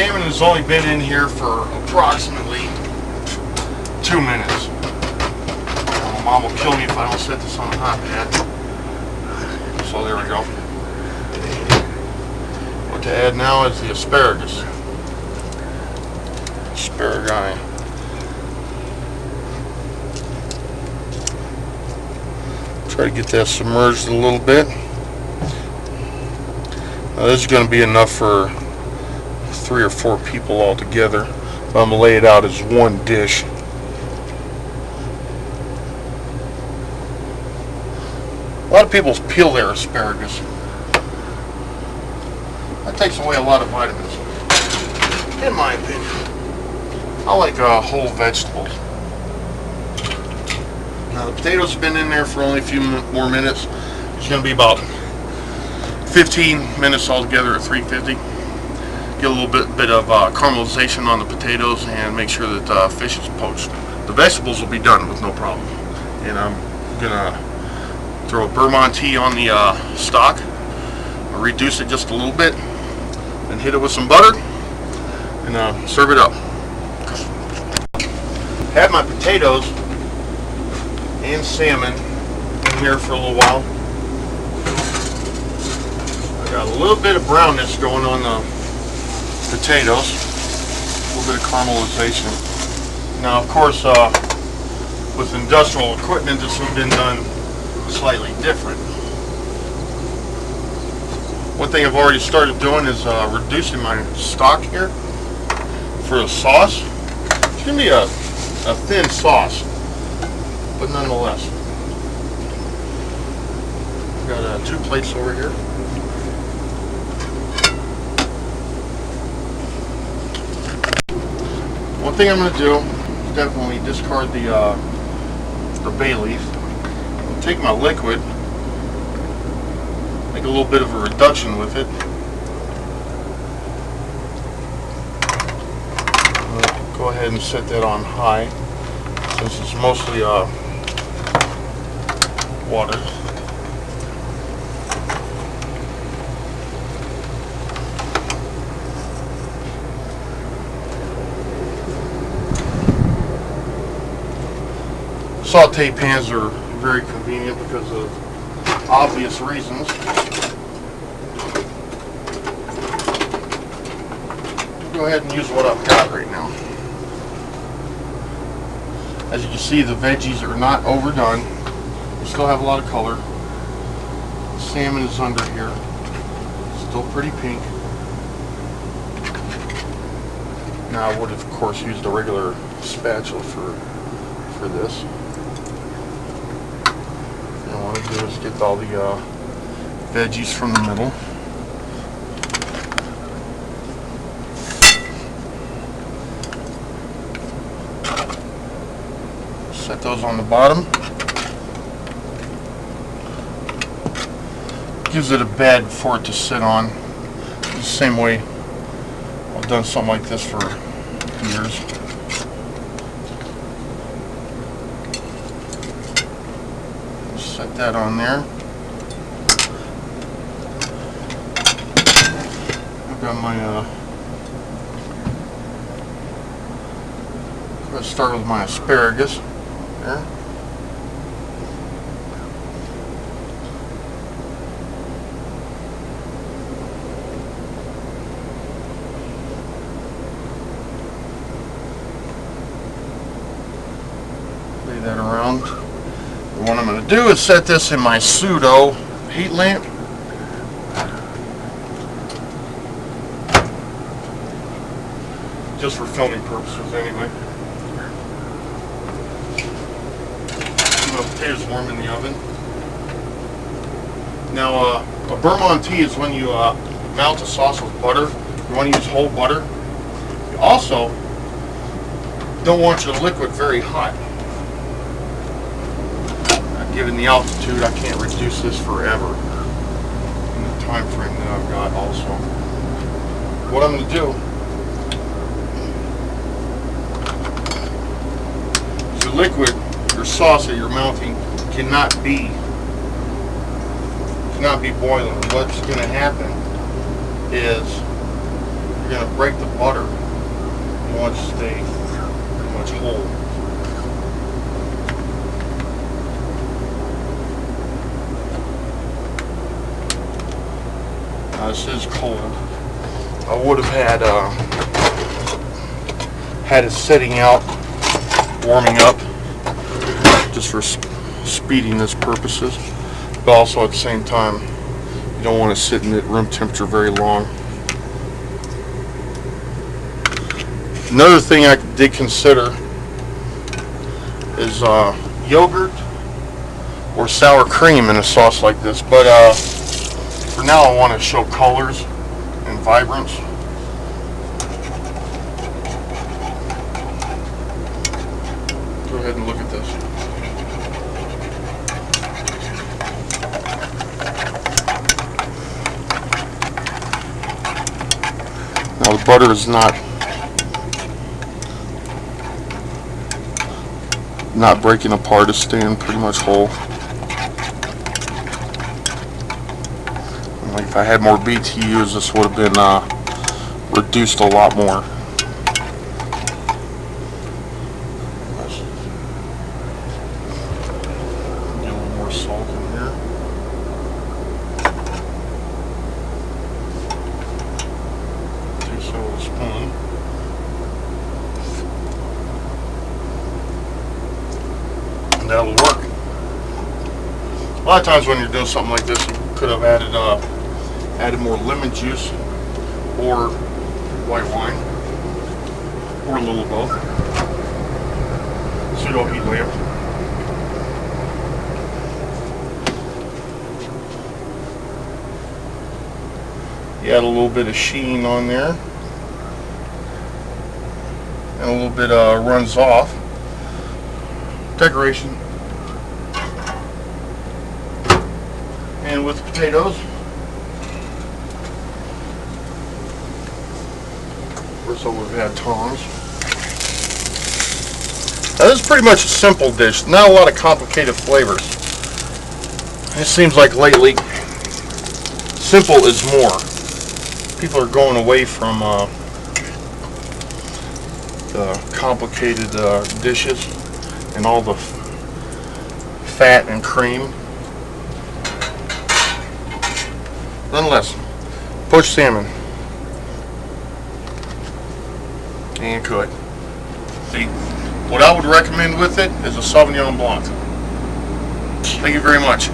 salmon has only been in here for approximately 2 minutes. Mom will kill me if I don't set this on a hot pad. So there we go. What to add now is the asparagus. Asparagus. Try to get that submerged a little bit. Now this is going to be enough for 3 or 4 people all together. I'm going to lay it out as one dish. A lot of people peel their asparagus. That takes away a lot of vitamins, in my opinion. I like whole vegetables. Now the potatoes have been in there for only a few more minutes. It's going to be about 15 minutes altogether at 350. Get a little bit of caramelization on the potatoes and make sure that the fish is poached. The vegetables will be done with no problem. And I'm going to throw a Vermonti on the stock. I'll reduce it just a little bit and hit it with some butter and serve it up. Had my potatoes and salmon in here for a little while. I got a little bit of brownness going on the potatoes, a little bit of caramelization. Now of course with industrial equipment this would have been done slightly different. One thing I've already started doing is reducing my stock here for the sauce. It's going to be a thin sauce, but nonetheless. I've got 2 plates over here. One thing I'm going to do is definitely discard the bay leaf. I'll take my liquid, make a little bit of a reduction with it. Go ahead and set that on high since it's mostly water. Saute pans are very convenient because of obvious reasons. Go ahead and use what I've got right now. As you can see, the veggies are not overdone. They still have a lot of color. The salmon is under here. Still pretty pink. Now I would have, of course, used a regular spatula for this. What I want to do is get all the veggies from the middle. Set those on the bottom. Gives it a bed for it to sit on. The same way I've done something like this for years. Set that on there. I've got my let's start with my asparagus there. Lay that around. And what I'm going to do is set this in my pseudo heat lamp. Just for filming purposes anyway. The potatoes warm in the oven. Now a Vermonti is when you melt a sauce with butter. You want to use whole butter. You also don't want your liquid very hot. Given the altitude, I can't reduce this forever in the time frame that I've got also. What I'm going to do is your liquid, your sauce that you're melting cannot be boiling. What's going to happen is you're going to break the butter. You want it to stay pretty much whole. Now this is cold. I would have had it sitting out, warming up, just for speediness purposes. But also at the same time, you don't want to sit in at room temperature very long. Another thing I did consider is yogurt or sour cream in a sauce like this, but for now I want to show colors and vibrance. Go ahead and look at this. Now the butter is not breaking apart, it's staying pretty much whole. Like if I had more BTUs, this would have been reduced a lot more. Get a little more salt in here. Take so with a spoon. That'll work. A lot of times when you're doing something like this, you could have added more lemon juice or white wine, or a little of both. Pseudo heat lamp. You add a little bit of sheen on there, and a little bit runs off. Decoration. And with the potatoes, first of all, we've had tongs. Now this is pretty much a simple dish, not a lot of complicated flavors. It seems like lately, simple is more. People are going away from the complicated dishes and all the fat and cream. Nonetheless, poached salmon and cook. What I would recommend with it is a Sauvignon Blanc. Thank you very much.